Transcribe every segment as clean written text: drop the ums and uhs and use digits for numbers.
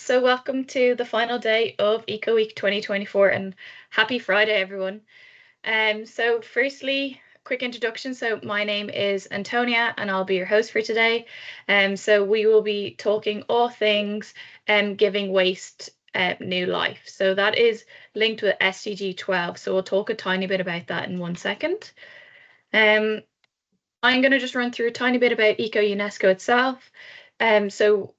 so welcome to the final day of Eco Week 2024 and happy Friday, everyone. So firstly, quick introduction. So my name is Antonia and I'll be your host for today. So we will be talking all things giving waste new life. So that is linked with SDG 12. So we'll talk a tiny bit about that in 1 second. I'm going to just run through a tiny bit about ECO-UNESCO itself. So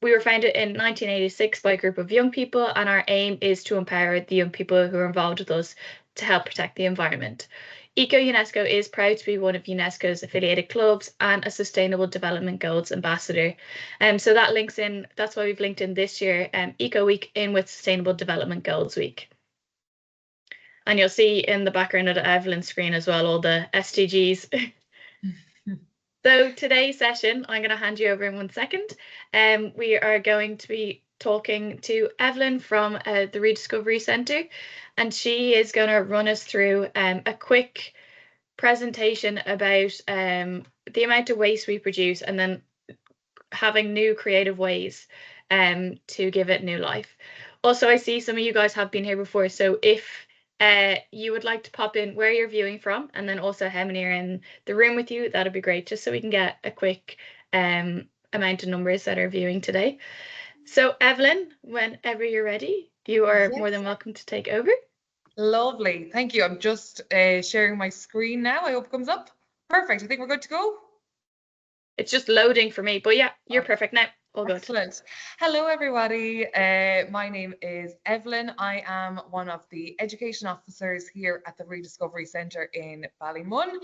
we were founded in 1986 by a group of young people, and our aim is to empower the young people who are involved with us to help protect the environment. ECO-UNESCO is proud to be one of UNESCO's affiliated clubs and a Sustainable Development Goals ambassador. So that links in, that's why we've linked in this year, Eco Week in with Sustainable Development Goals Week. And you'll see in the background of the Evelyn screen as well, all the SDGs. So today's session, I'm going to hand you over in 1 second. We are going to be talking to Evelyn from the Rediscovery Centre, and she is going to run us through a quick presentation about the amount of waste we produce and then having new creative ways to give it new life. Also, I see some of you guys have been here before, so if you would like to pop in where you're viewing from and then also how many are in the room with you, that'd be great, just so we can get a quick amount of numbers that are viewing today. So Evelyn, whenever you're ready, you are more than welcome to take over. Lovely, thank you. I'm just sharing my screen now. I hope it comes up. Perfect, I think we're good to go. It's just loading for me, but yeah, you're perfect now. All good. Excellent. Hello, everybody. My name is Evelyn. I am one of the education officers here at the Rediscovery Centre in Ballymun.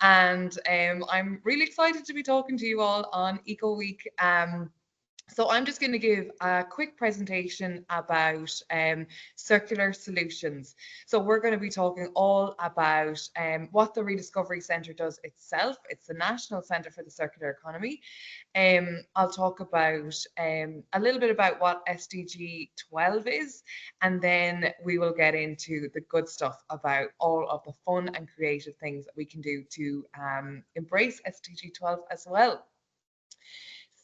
And I'm really excited to be talking to you all on Eco Week. So I'm just going to give a quick presentation about circular solutions. So we're going to be talking all about what the Rediscovery Centre does itself. It's the National Centre for the Circular Economy. I'll talk about a little bit about what SDG 12 is, and then we will get into the good stuff about all of the fun and creative things that we can do to embrace SDG 12 as well.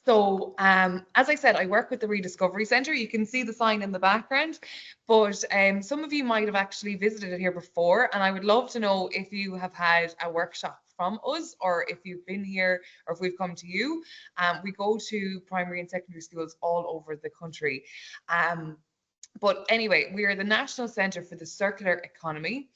So as I said, I work with the Rediscovery Centre. You can see the sign in the background, but some of you might have actually visited it here before, and I would love to know if you have had a workshop from us, or if you've been here, or if we've come to you. We go to primary and secondary schools all over the country. But anyway, we are the National Centre for the Circular Economy,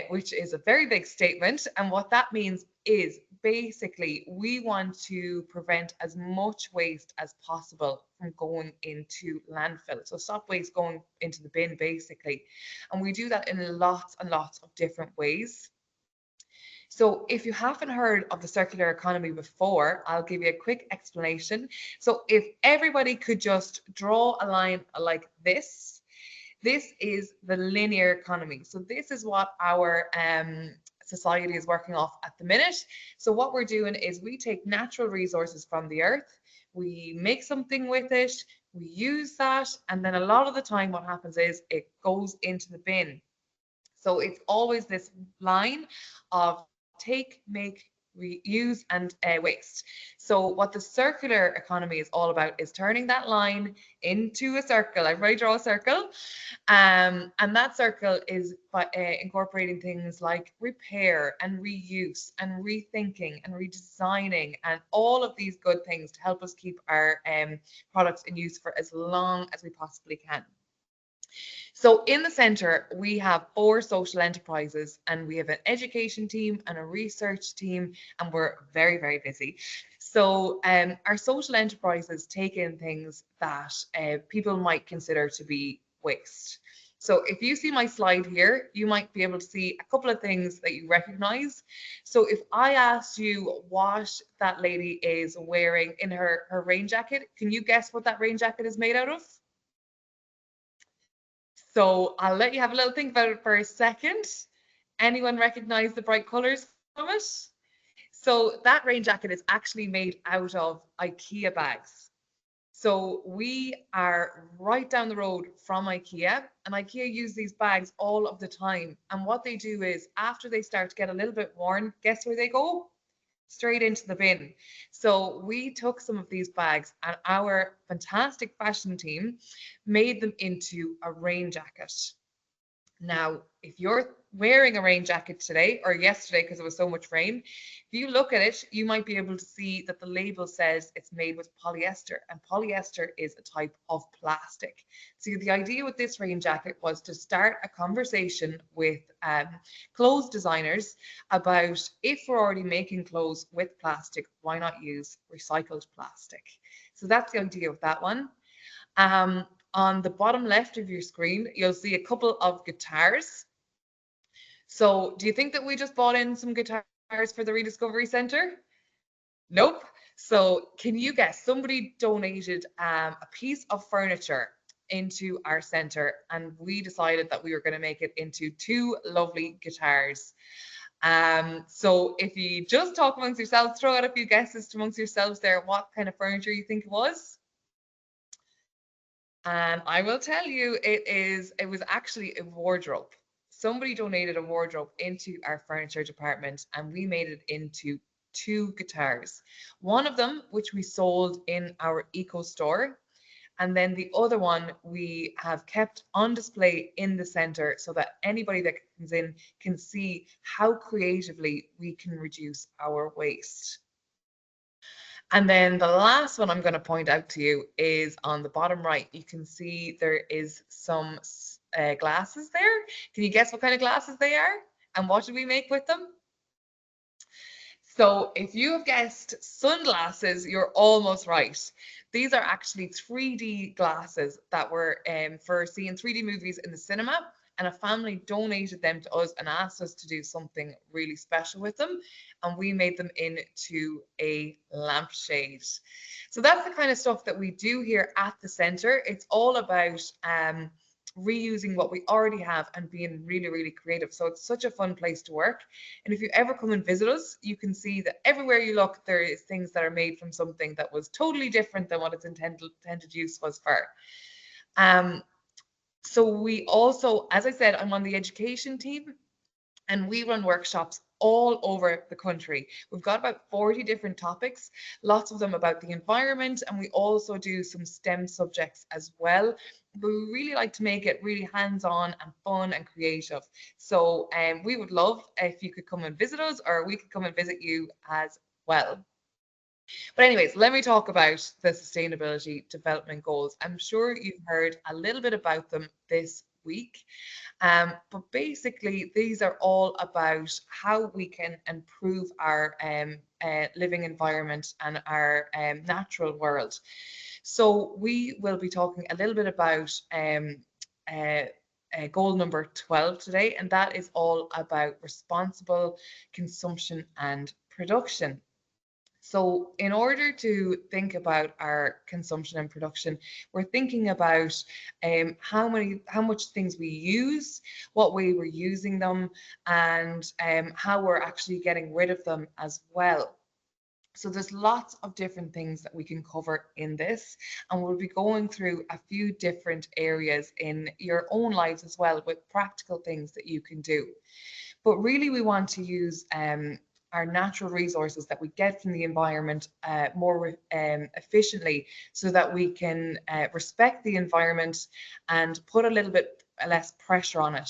which is a very big statement. And what that means is basically we want to prevent as much waste as possible from going into landfill. So stop waste going into the bin, basically. And we do that in lots and lots of different ways. So if you haven't heard of the circular economy before, I'll give you a quick explanation. So if everybody could just draw a line like this, this is the linear economy. So this is what our society is working off at the minute. So what we're doing is we take natural resources from the earth, we make something with it, we use that, and then a lot of the time what happens is it goes into the bin. So it's always this line of take, make, reuse, and waste. So what the circular economy is all about is turning that line into a circle. Everybody draw a circle. And that circle is by incorporating things like repair and reuse and rethinking and redesigning and all of these good things to help us keep our products in use for as long as we possibly can. So in the centre, we have 4 social enterprises, and we have an education team and a research team, and we're very, very busy. So our social enterprises take in things that people might consider to be waste. So if you see my slide here, you might be able to see a couple of things that you recognise. So if I asked you what that lady is wearing in her rain jacket, can you guess what that rain jacket is made out of? So I'll let you have a little think about it for a second. Anyone recognize the bright colors from it? So that rain jacket is actually made out of IKEA bags. So we are right down the road from IKEA, and IKEA use these bags all of the time. And what they do is after they start to get a little bit worn, guess where they go? straight into the bin. So we took some of these bags and our fantastic fashion team made them into a rain jacket. Now, if you're wearing a rain jacket today or yesterday because it was so much rain, if you look at it, you might be able to see that the label says it's made with polyester, and polyester is a type of plastic. So the idea with this rain jacket was to start a conversation with clothes designers about, if we're already making clothes with plastic, why not use recycled plastic? So that's the idea of that one. On the bottom left of your screen, you'll see a couple of guitars. So do you think that we just bought in some guitars for the Rediscovery Centre? Nope. So can you guess? Somebody donated a piece of furniture into our centre, and we decided that we were going to make it into 2 lovely guitars. So if you just talk amongst yourselves, throw out a few guesses amongst yourselves there, what kind of furniture you think it was. And I will tell you, it was actually a wardrobe. Somebody donated a wardrobe into our furniture department, and we made it into 2 guitars. One of them, which we sold in our eco store, and then the other one we have kept on display in the centre so that anybody that comes in can see how creatively we can reduce our waste. And then the last one I'm going to point out to you is on the bottom right. You can see there is some glasses there. Can you guess what kind of glasses they are? And what did we make with them? So if you have guessed sunglasses, you're almost right. These are actually 3D glasses that were for seeing 3D movies in the cinema, and a family donated them to us and asked us to do something really special with them, and we made them into a lampshade. So that's the kind of stuff that we do here at the centre. It's all about reusing what we already have and being really, really creative. So it's such a fun place to work. And if you ever come and visit us, you can see that everywhere you look, there is things that are made from something that was totally different than what its intended use was for. So we also, as I said, I'm on the education team, and we run workshops all over the country. We've got about 40 different topics, lots of them about the environment, and we also do some STEM subjects as well. But we really like to make it really hands-on and fun and creative. So we would love if you could come and visit us, or we could come and visit you as well. But anyways, let me talk about the Sustainability Development Goals. I'm sure you've heard a little bit about them this week. But basically, these are all about how we can improve our living environment and our natural world. So we will be talking a little bit about goal number 12 today, and that is all about responsible consumption and production. So in order to think about our consumption and production, we're thinking about how much things we use, what way we're using them, and how we're actually getting rid of them as well. So there's lots of different things that we can cover in this, and we'll be going through a few different areas in your own lives as well, with practical things that you can do. But really, we want to use our natural resources that we get from the environment more efficiently, so that we can respect the environment and put a little bit less pressure on it,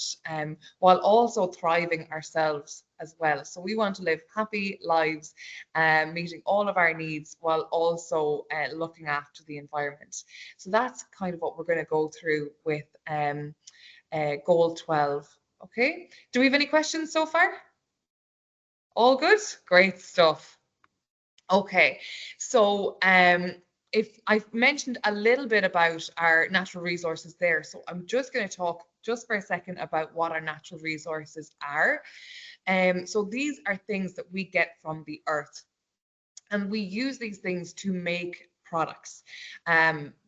while also thriving ourselves as well. So we want to live happy lives, meeting all of our needs while also looking after the environment. So that's kind of what we're going to go through with goal 12. Okay, do we have any questions so far? All good? Great stuff. Okay, so if I've mentioned a little bit about our natural resources there, so I'm just going to talk just for a second about what our natural resources are. So these are things that we get from the earth, and we use these things to make products.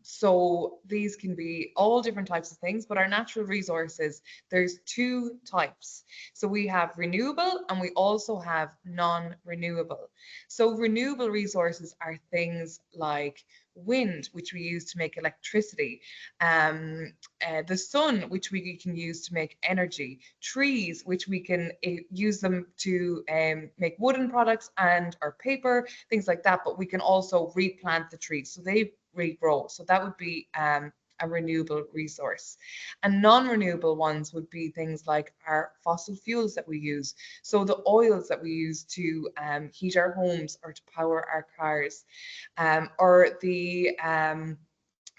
So these can be all different types of things, but our natural resources, there's two types. So we have renewable and we also have non-renewable. So renewable resources are things like wind, which we use to make electricity, the sun, which we can use to make energy, trees, which we can use them to make wooden products and or paper, things like that, but we can also replant the trees so they regrow. So that would be a renewable resource. And non-renewable ones would be things like our fossil fuels that we use. So the oils that we use to heat our homes or to power our cars, or the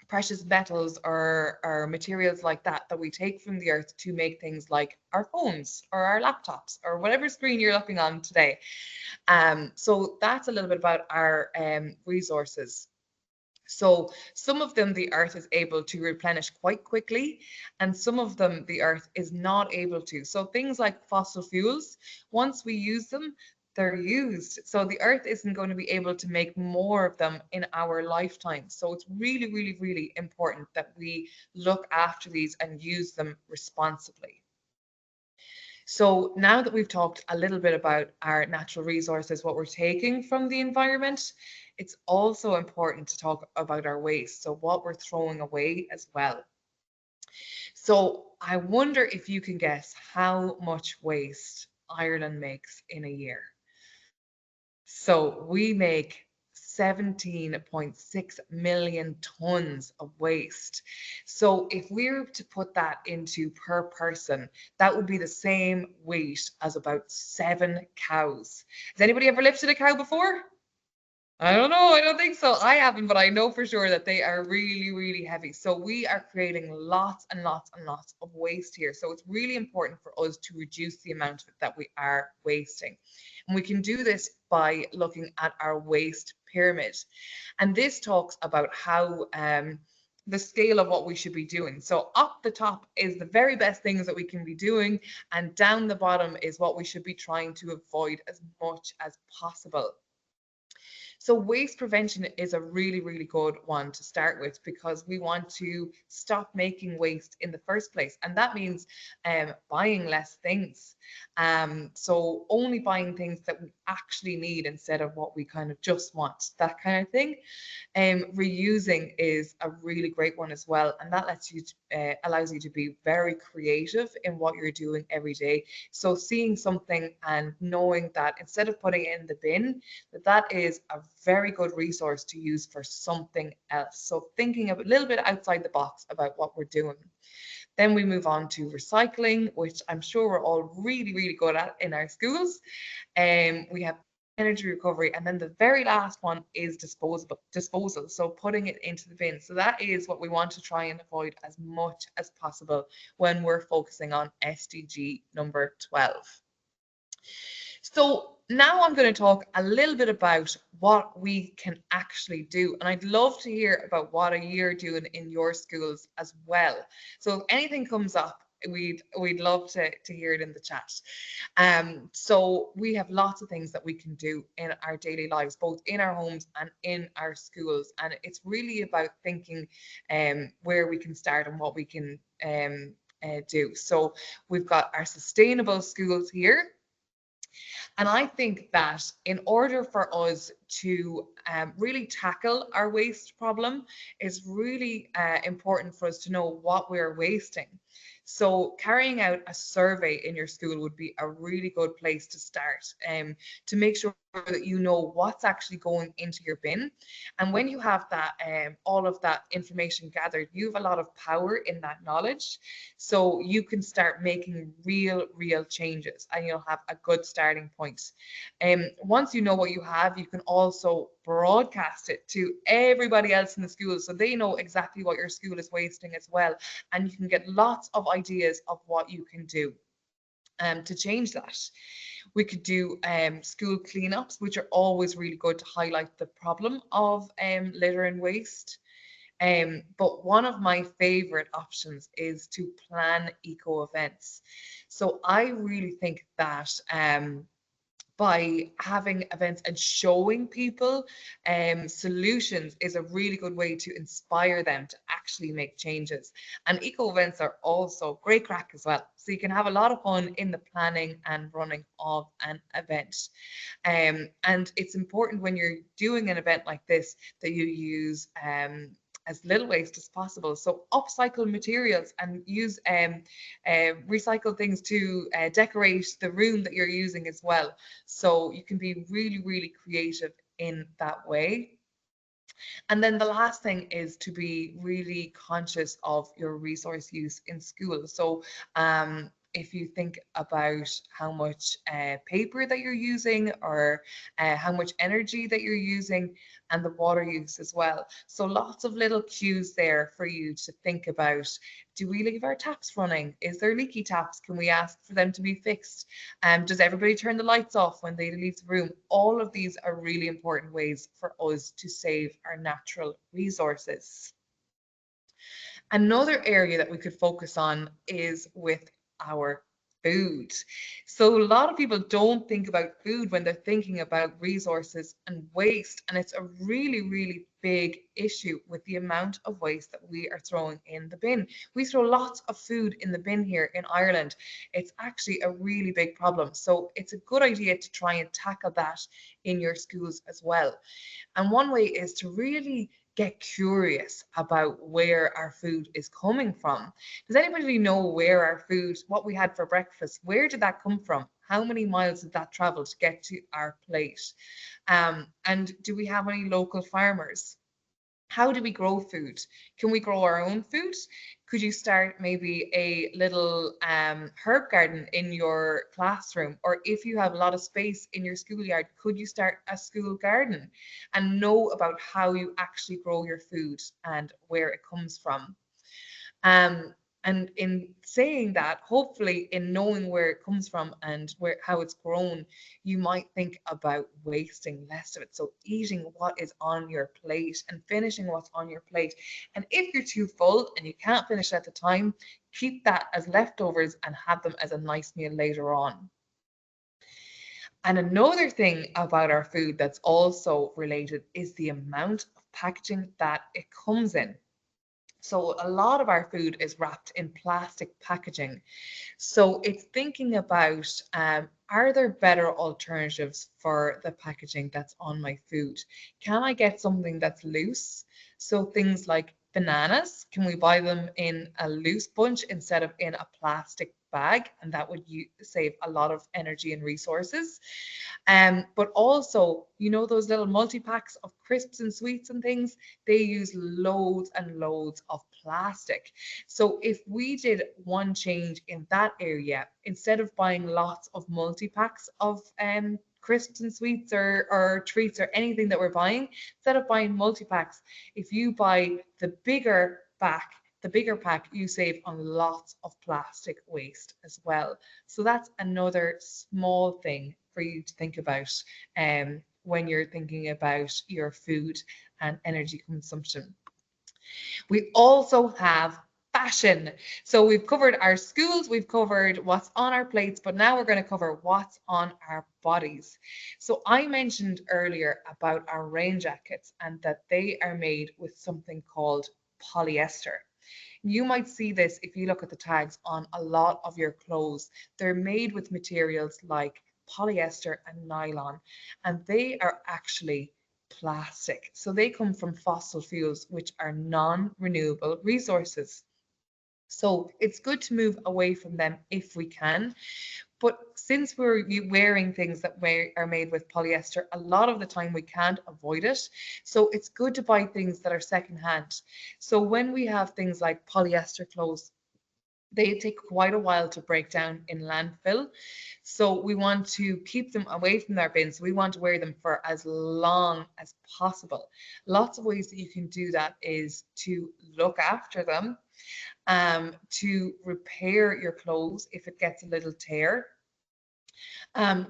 precious metals or materials like that that we take from the earth to make things like our phones or our laptops or whatever screen you're looking on today. So that's a little bit about our resources. So some of them the earth is able to replenish quite quickly, and some of them the earth is not able to. So things like fossil fuels, once we use them, they're used. So the earth isn't going to be able to make more of them in our lifetime. So it's really, really, really important that we look after these and use them responsibly. So now that we've talked a little bit about our natural resources, what we're taking from the environment, it's also important to talk about our waste, so what we're throwing away as well. So I wonder if you can guess how much waste Ireland makes in a year. So we make 17.6 million tons of waste. So if we were to put that into per person, that would be the same weight as about 7 cows. Has anybody ever lifted a cow before? I don't know. I don't think so. I haven't, but I know for sure that they are really, really heavy. So we are creating lots and lots and lots of waste here. So it's really important for us to reduce the amount of it that we are wasting. And we can do this by looking at our waste pyramid. And this talks about how the scale of what we should be doing. So up the top is the very best things that we can be doing, and down the bottom is what we should be trying to avoid as much as possible. So waste prevention is a really, really good one to start with, because we want to stop making waste in the first place. And that means buying less things. So only buying things that we actually need instead of what we kind of just want, that kind of thing. Reusing is a really great one as well, and that lets you allows you to be very creative in what you're doing every day. So seeing something and knowing that instead of putting it in the bin, that is a very good resource to use for something else. So thinking a little bit outside the box about what we're doing. Then we move on to recycling, which I'm sure we're all really, really good at in our schools. We have energy recovery, and then the very last one is disposal, so putting it into the bin. So that is what we want to try and avoid as much as possible when we're focusing on SDG number 12. So now I'm going to talk a little bit about what we can actually do. And I'd love to hear about what you're doing in your schools as well. So if anything comes up, we'd love to hear it in the chat. So we have lots of things that we can do in our daily lives, both in our homes and in our schools. And it's really about thinking where we can start and what we can do. So we've got our sustainable schools here. And I think that in order for us to really tackle our waste problem, it's really important for us to know what we're wasting. So carrying out a survey in your school would be a really good place to start, to make sure that you know what's actually going into your bin. And when you have that, all of that information gathered, you have a lot of power in that knowledge. So you can start making real changes, and you'll have a good starting point. Once you know what you have, you can also broadcast it to everybody else in the school, so they know exactly what your school is wasting as well. And you can get lots of ideas of what you can do to change that. We could do school cleanups, which are always really good to highlight the problem of litter and waste. But one of my favorite options is to plan eco events. So I really think that by having events and showing people solutions is a really good way to inspire them to actually make changes. And eco events are also great crack as well. So you can have a lot of fun in the planning and running of an event. And it's important when you're doing an event like this that you use as little waste as possible. So upcycle materials and use recycle things to decorate the room that you're using as well. So you can be really, really creative in that way. And then the last thing is to be really conscious of your resource use in school. So if you think about how much paper that you're using, or how much energy that you're using, and the water use as well. So lots of little cues there for you to think about. Do we leave our taps running? Is there leaky taps? Can we ask for them to be fixed? Does everybody turn the lights off when they leave the room? All of these are really important ways for us to save our natural resources. Another area that we could focus on is with our food. So a lot of people don't think about food when they're thinking about resources and waste, and it's a really, really big issue with the amount of waste that we are throwing in the bin. We throw lots of food in the bin here in Ireland. It's actually a really big problem. So it's a good idea to try and tackle that in your schools as well. And one way is to really get curious about where our food is coming from. Does anybody know where our food, what we had for breakfast, where did that come from? How many miles did that travel to get to our plate? And do we have any local farmers? How do we grow food? Can we grow our own food? Could you start maybe a little herb garden in your classroom? Or if you have a lot of space in your schoolyard, could you start a school garden and know about how you actually grow your food and where it comes from? And in saying that, hopefully in knowing where it comes from and how it's grown, you might think about wasting less of it. So eating what is on your plate and finishing what's on your plate. And if you're too full and you can't finish at the time, keep that as leftovers and have them as a nice meal later on. And another thing about our food that's also related is the amount of packaging that it comes in. So a lot of our food is wrapped in plastic packaging. So it's thinking about, are there better alternatives for the packaging that's on my food? Can I get something that's loose? So things like bananas, can we buy them in a loose bunch instead of in a plastic bag? And that would save a lot of energy and resources. But also, you know, those little multi-packs of crisps and sweets and things, they use loads and loads of plastic. So if we did one change in that area, instead of buying lots of multi-packs of crisps and sweets or treats or anything that we're buying, instead of buying multi-packs, if you buy the bigger pack, you save on lots of plastic waste as well. So that's another small thing for you to think about when you're thinking about your food and energy consumption. We also have fashion. So we've covered our schools, we've covered what's on our plates, but now we're going to cover what's on our bodies. So I mentioned earlier about our rain jackets and that they are made with something called polyester. You might see this if you look at the tags on a lot of your clothes. They're made with materials like polyester and nylon, and they are actually plastic. So they come from fossil fuels, which are non-renewable resources. So it's good to move away from them if we can. But since we're wearing things that are made with polyester, a lot of the time we can't avoid it. So it's good to buy things that are secondhand. So when we have things like polyester clothes, they take quite a while to break down in landfill. So we want to keep them away from our bins. We want to wear them for as long as possible. Lots of ways that you can do that is to look after them, to repair your clothes if it gets a little tear,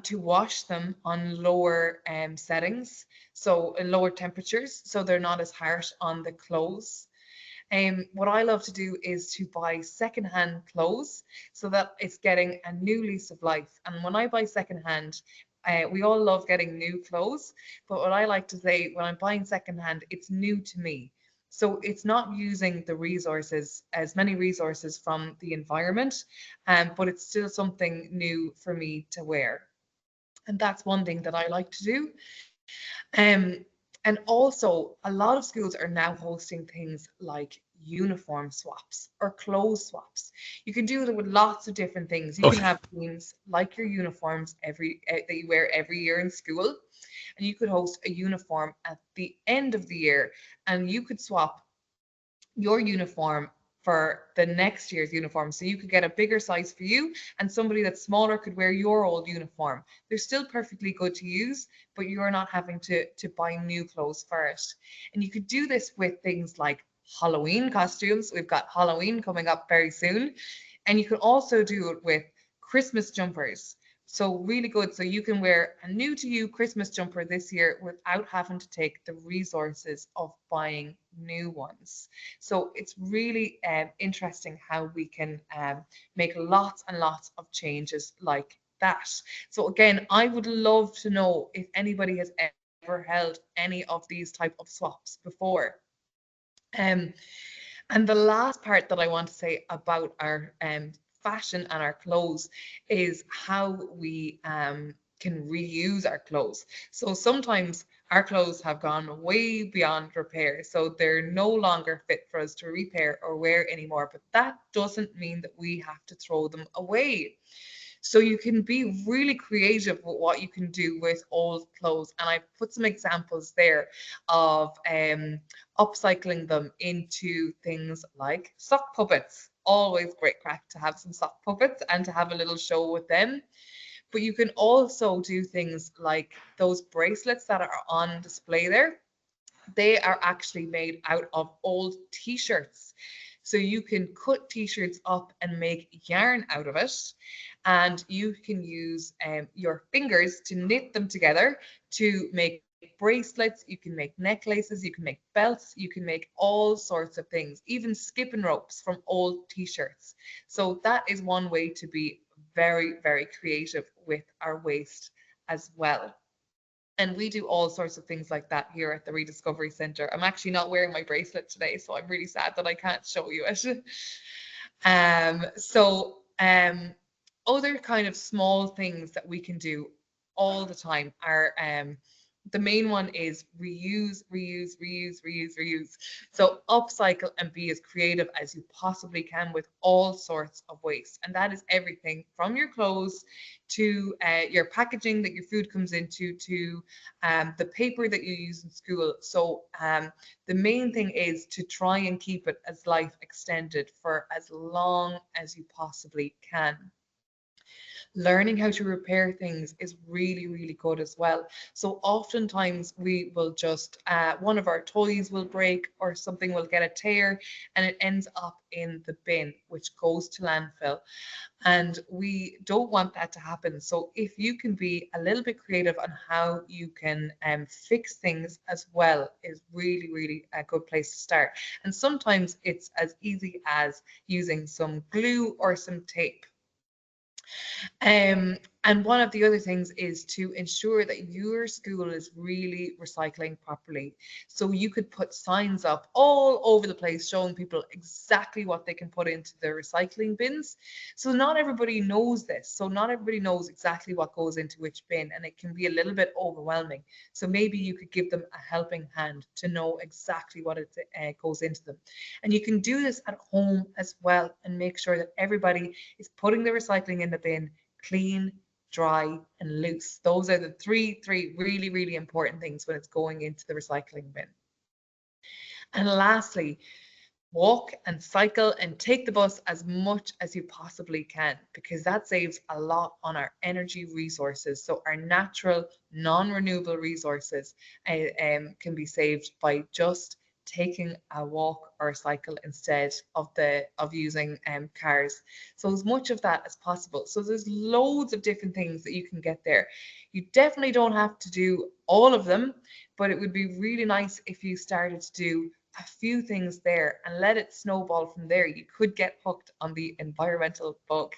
to wash them on lower settings, so in lower temperatures, so they're not as harsh on the clothes. What I love to do is to buy secondhand clothes so that it's getting a new lease of life. And when I buy secondhand, we all love getting new clothes, but what I like to say when I'm buying secondhand, it's new to me. So it's not using the resources, as many resources from the environment, but it's still something new for me to wear. And that's one thing that I like to do. Um, and also, a lot of schools are now hosting things like uniform swaps or clothes swaps. You can do it with lots of different things. You can have themes like your uniforms that you wear every year in school, and you could host a uniform at the end of the year, and you could swap your uniform for the next year's uniform. So you could get a bigger size for you, and somebody that's smaller could wear your old uniform. They're still perfectly good to use, but you're not having to buy new clothes first. And you could do this with things like Halloween costumes. We've got Halloween coming up very soon. And you can also do it with Christmas jumpers. So really good. So you can wear a new to you Christmas jumper this year without having to take the resources of buying new ones. So it's really interesting how we can make lots and lots of changes like that. So again, I would love to know if anybody has ever held any of these type of swaps before. Um, and the last part that I want to say about our fashion and our clothes is how we can reuse our clothes. So sometimes our clothes have gone way beyond repair, so they're no longer fit for us to repair or wear anymore. But that doesn't mean that we have to throw them away. So you can be really creative with what you can do with old clothes. And I put some examples there of upcycling them into things like sock puppets. Always great crack to have some sock puppets and to have a little show with them. But you can also do things like those bracelets that are on display there. They are actually made out of old t-shirts. So you can cut t-shirts up and make yarn out of it. And you can use your fingers to knit them together to make bracelets. You can make necklaces, you can make belts, you can make all sorts of things, even skipping ropes from old t-shirts. So that is one way to be very, very creative with our waste as well. And we do all sorts of things like that here at the Rediscovery Centre. I'm actually not wearing my bracelet today, so I'm really sad that I can't show you it. Other kind of small things that we can do all the time are the main one is reuse, reuse, reuse, reuse, reuse. So upcycle and be as creative as you possibly can with all sorts of waste. And that is everything from your clothes to your packaging that your food comes into, to the paper that you use in school. So the main thing is to try and keep it as life extended for as long as you possibly can. Learning how to repair things is really, really good as well. So oftentimes we will just, one of our toys will break or something will get a tear and it ends up in the bin, which goes to landfill. And we don't want that to happen. So if you can be a little bit creative on how you can fix things as well is really, really a good place to start. And sometimes it's as easy as using some glue or some tape. And one of the other things is to ensure that your school is really recycling properly. So you could put signs up all over the place showing people exactly what they can put into their recycling bins. So not everybody knows this. So not everybody knows exactly what goes into which bin, and it can be a little bit overwhelming. So maybe you could give them a helping hand to know exactly what it goes into them. And you can do this at home as well and make sure that everybody is putting the recycling in the bin clean, dry, and loose. Those are the three really, really important things when it's going into the recycling bin. And lastly, walk and cycle and take the bus as much as you possibly can, because that saves a lot on our energy resources. So our natural non-renewable resources can be saved by just taking a walk or a cycle instead of using cars. So as much of that as possible. So there's loads of different things that you can get there. You definitely don't have to do all of them, but it would be really nice if you started to do a few things there and let it snowball from there. You could get hooked on the environmental bug.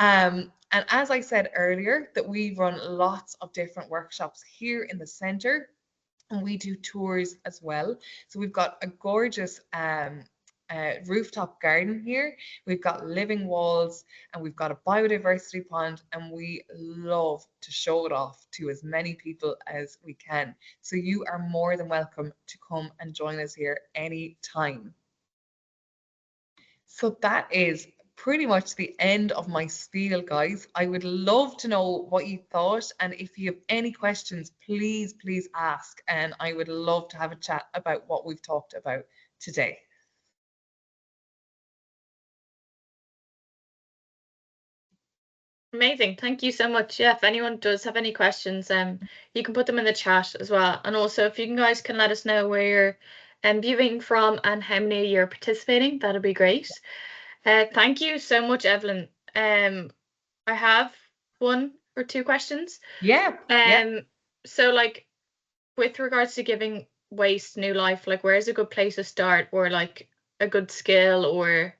And as I said earlier, that we run lots of different workshops here in the centre, and we do tours as well. So we've got a gorgeous rooftop garden here. We've got living walls, and we've got a biodiversity pond, and we love to show it off to as many people as we can. So you are more than welcome to come and join us here anytime. So that is pretty much the end of my spiel, guys. I would love to know what you thought, and if you have any questions, please ask, and I would love to have a chat about what we've talked about today. Amazing. Thank you so much. Yeah, if anyone does have any questions, you can put them in the chat as well. And also, if you guys can let us know where you're viewing from and how many you're participating, that'll be great. Thank you so much, Evelyn. I have 1 or 2 questions. Yeah. So like, with regards to giving waste new life, like, where's a good place to start, or like a good skill, or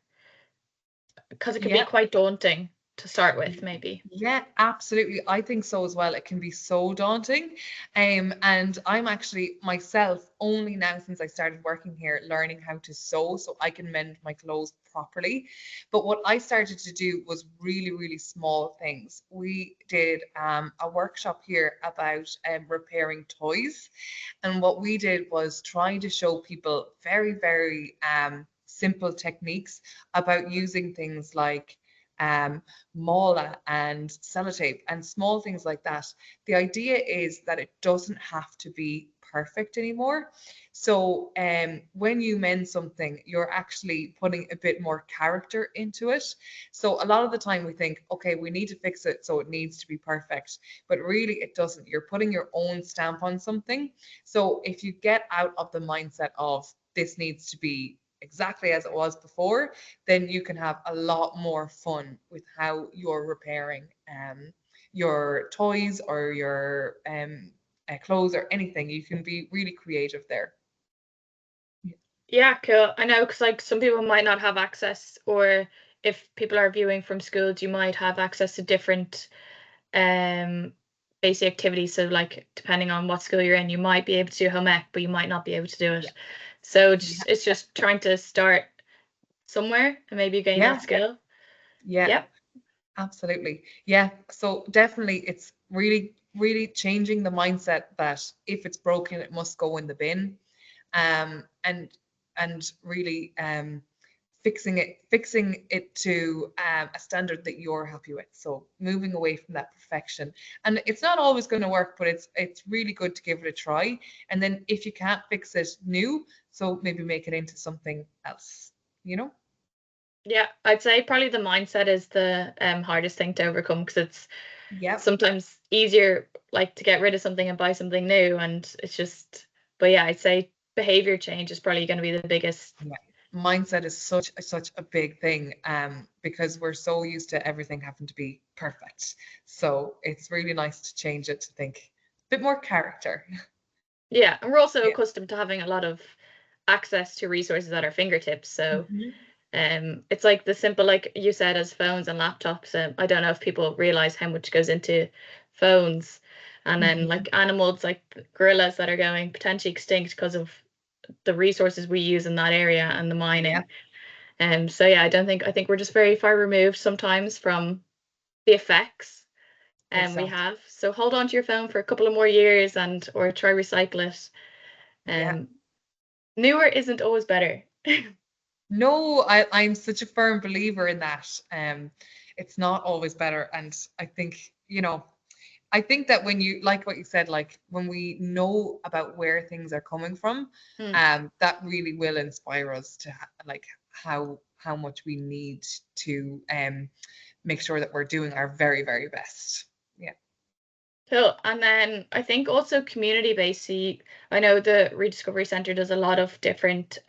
because it could be quite daunting to start with, maybe. Yeah, absolutely. I think so as well. It can be so daunting. And I'm actually myself only now, since I started working here, learning how to sew so I can mend my clothes properly. But what I started to do was really small things. We did a workshop here about repairing toys. And what we did was trying to show people very simple techniques about using things like Mala and sellotape and small things like that. The idea is that it doesn't have to be perfect anymore. So when you mend something, you're actually putting a bit more character into it. So a lot of the time we think, okay, we need to fix it, so it needs to be perfect. But really it doesn't. You're putting your own stamp on something. So if you get out of the mindset of this needs to be exactly as it was before, then you can have a lot more fun with how you're repairing your toys or your clothes or anything. You can be really creative there. Yeah, cool. I know, because like some people might not have access, or if people are viewing from schools, you might have access to different basic activities. So like, depending on what school you're in, you might be able to do home ec, but you might not be able to do it. So it's just trying to start somewhere and maybe gain that skill. Yeah, absolutely. Yeah, so definitely it's really changing the mindset that if it's broken, it must go in the bin. And really fixing it to a standard that you're happy with. So moving away from that perfection. And it's not always going to work, but it's really good to give it a try. And then if you can't fix it new, so maybe make it into something else, you know? Yeah, I'd say probably the mindset is the hardest thing to overcome, because it's sometimes easier like to get rid of something and buy something new, and it's just, but yeah, I'd say behavior change is probably going to be the biggest. Mindset is such a big thing, because we're so used to everything having to be perfect. So it's really nice to change it to think a bit more character. Yeah, and we're also accustomed to having a lot of access to resources at our fingertips. So it's like the simple, like you said, as phones and laptops. I don't know if people realize how much goes into phones, and then like animals like gorillas that are going potentially extinct because of the resources we use in that area and the mining. So yeah, I think we're just very far removed sometimes from the effects we have. So hold on to your phone for a couple of more years, and or try recycle it. Newer isn't always better. No, I'm such a firm believer in that. It's not always better. And I think, I think that when you, like what you said, like when we know about where things are coming from, that really will inspire us to like how much we need to make sure that we're doing our very best. Yeah. Cool. And then I think also community-based. I know the Rediscovery Centre does a lot of different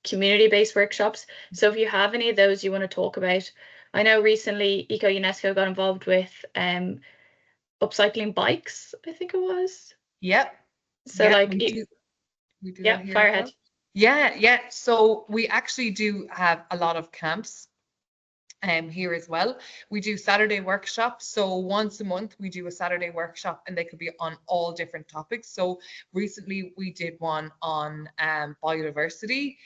community-based workshops. So if you have any of those you want to talk about, I know recently ECO-UNESCO got involved with upcycling bikes, I think it was. Yep. So like, we do that here. Fire ahead. Yeah. So we actually do have a lot of camps here as well. We do Saturday workshops. So once a month we do a Saturday workshop, and they could be on all different topics. So recently we did one on biodiversity.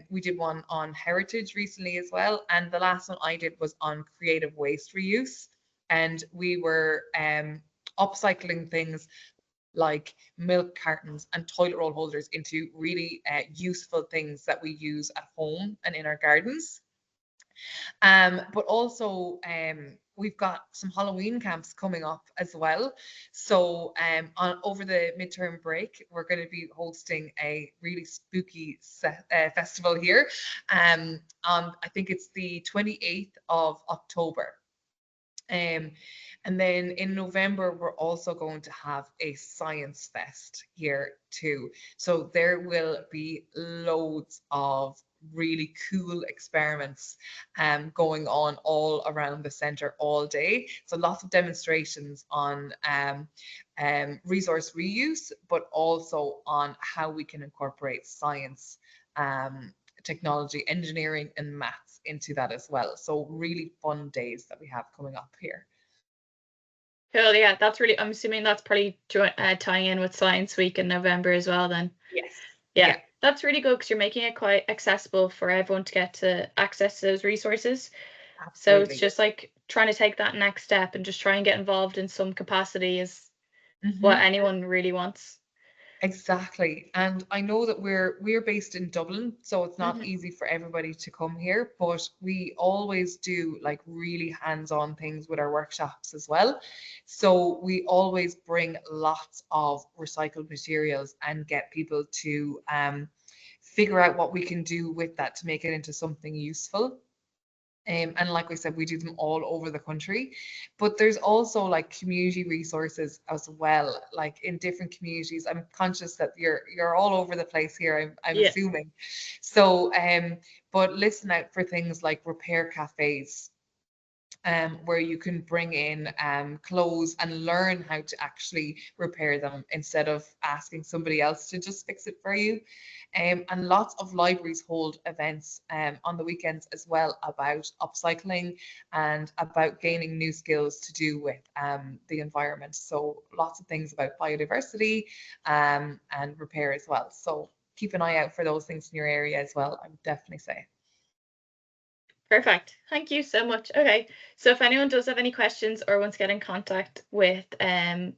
We did one on heritage recently as well. And the last one I did was on creative waste reuse. And we were upcycling things like milk cartons and toilet roll holders into really useful things that we use at home and in our gardens. But also, we've got some Halloween camps coming up as well. So over the midterm break, we're going to be hosting a really spooky festival here. I think it's the 28th of October. And then in November, we're also going to have a science fest here too. So there will be loads of really cool experiments going on all around the centre all day. So lots of demonstrations on resource reuse, but also on how we can incorporate science, technology, engineering and maths into that as well. So really fun days that we have coming up here. Cool, yeah, that's really, I'm assuming that's probably tying in with Science Week in November as well then. Yes. Yeah, that's really good because you're making it quite accessible for everyone to get to access those resources. Absolutely. So it's just like trying to take that next step and just try and get involved in some capacity is what anyone really wants. Exactly. And I know that we're based in Dublin, so it's not easy for everybody to come here, but we always do like really hands-on things with our workshops as well. So we always bring lots of recycled materials and get people to figure out what we can do with that to make it into something useful. And like we said, we do them all over the country, but there's also like community resources as well, like in different communities. I'm conscious that you're all over the place here, I'm assuming. So, but listen out for things like repair cafes, where you can bring in clothes and learn how to actually repair them instead of asking somebody else to just fix it for you. And lots of libraries hold events on the weekends as well about upcycling and about gaining new skills to do with the environment. So lots of things about biodiversity and repair as well. So keep an eye out for those things in your area as well, I would definitely say. Perfect. Thank you so much. Okay, so if anyone does have any questions or wants to get in contact with Evelyn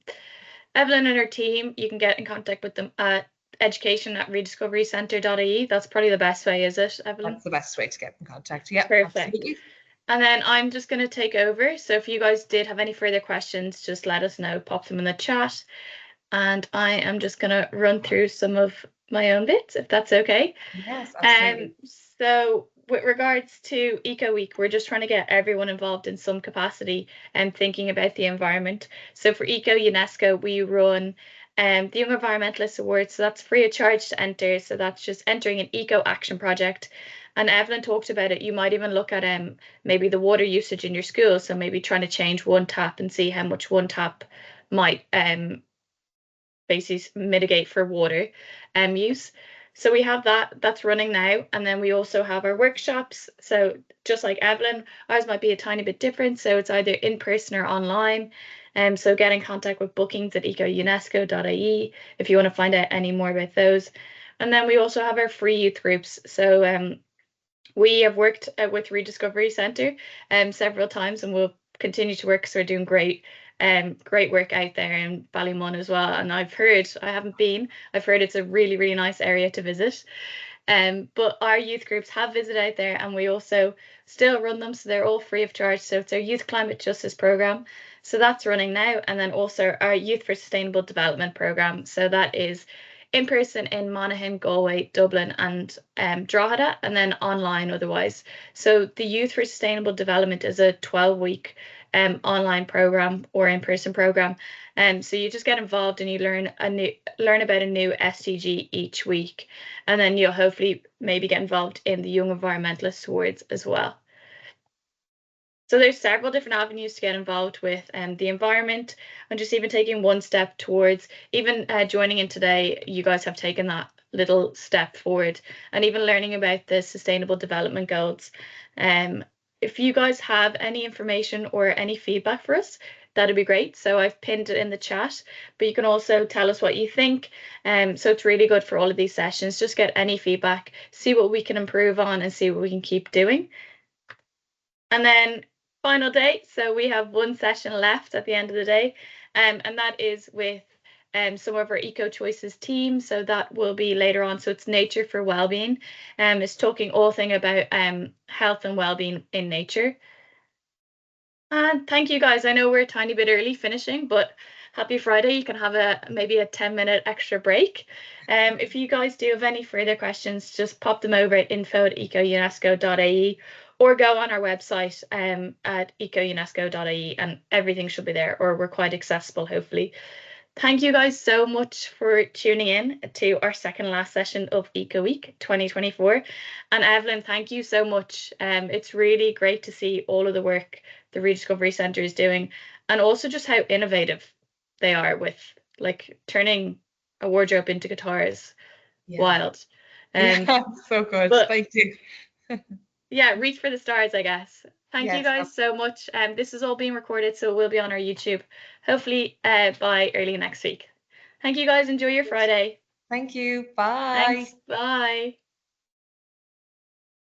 and her team, you can get in contact with them at education@rediscoverycentre.ie. That's probably the best way, is it, Evelyn? That's the best way to get in contact. Yeah, perfect. Absolutely. And then I'm just going to take over. So if you guys did have any further questions, just let us know, pop them in the chat. And I am just going to run through some of my own bits, if that's okay. Yes, absolutely. So with regards to Eco Week, we're just trying to get everyone involved in some capacity and thinking about the environment. So for ECO-UNESCO, we run the Young Environmentalist Awards. So that's free of charge to enter. So that's just entering an eco action project. And Evelyn talked about it. You might even look at maybe the water usage in your school. So maybe trying to change one tap and see how much one tap might basically mitigate for water use. So we have that's running now. And then we also have our workshops. So just like Evelyn, ours might be a tiny bit different. So it's either in person or online. So get in contact with bookings at ECO-UNESCO.ie if you want to find out any more about those. And then we also have our free youth groups. So we have worked with Rediscovery Centre several times, and we'll continue to work. So we're doing great work out there in Ballymun as well. And I've heard, I haven't been, I've heard it's a really, really nice area to visit. But our youth groups have visited out there, and we also still run them. So they're all free of charge. So it's our Youth Climate Justice Programme. So that's running now. And then also our Youth for Sustainable Development Programme. So that is in person in Monaghan, Galway, Dublin and Drogheda, and then online otherwise. So the Youth for Sustainable Development is a 12-week online program or in-person program. So you just get involved and you learn about a new SDG each week, and then you'll hopefully maybe get involved in the Young Environmentalist Awards as well. So there's several different avenues to get involved with the environment, and just even taking one step towards even joining in today. You guys have taken that little step forward, and even learning about the Sustainable Development Goals. if you guys have any information or any feedback for us, that'd be great. So I've pinned it in the chat, but you can also tell us what you think. So it's really good for all of these sessions. Just get any feedback, see what we can improve on, and see what we can keep doing. And then final day. So we have one session left at the end of the day, and that is with some of our Eco Choices team. So that will be later on. So it's Nature for Wellbeing. It's talking all thing about health and wellbeing in nature. And thank you guys. I know we're a tiny bit early finishing, but happy Friday. You can have maybe a 10-minute extra break. If you guys do have any further questions, just pop them over at info@eco-unesco.ie or go on our website at eco-unesco.ie and everything should be there, or we're quite accessible, hopefully. Thank you guys so much for tuning in to our second last session of Eco Week 2024. And Evelyn, thank you so much. It's really great to see all of the work the Rediscovery Centre is doing, and also just how innovative they are with like turning a wardrobe into guitars. Yeah. Wild. Yeah, so good. Thank you. Yeah, reach for the stars, I guess. Thank you Yes, guys so much. This is all being recorded, so it will be on our YouTube, hopefully by early next week. Thank you guys. Enjoy your Friday. Thank you. Bye. Thanks. Bye.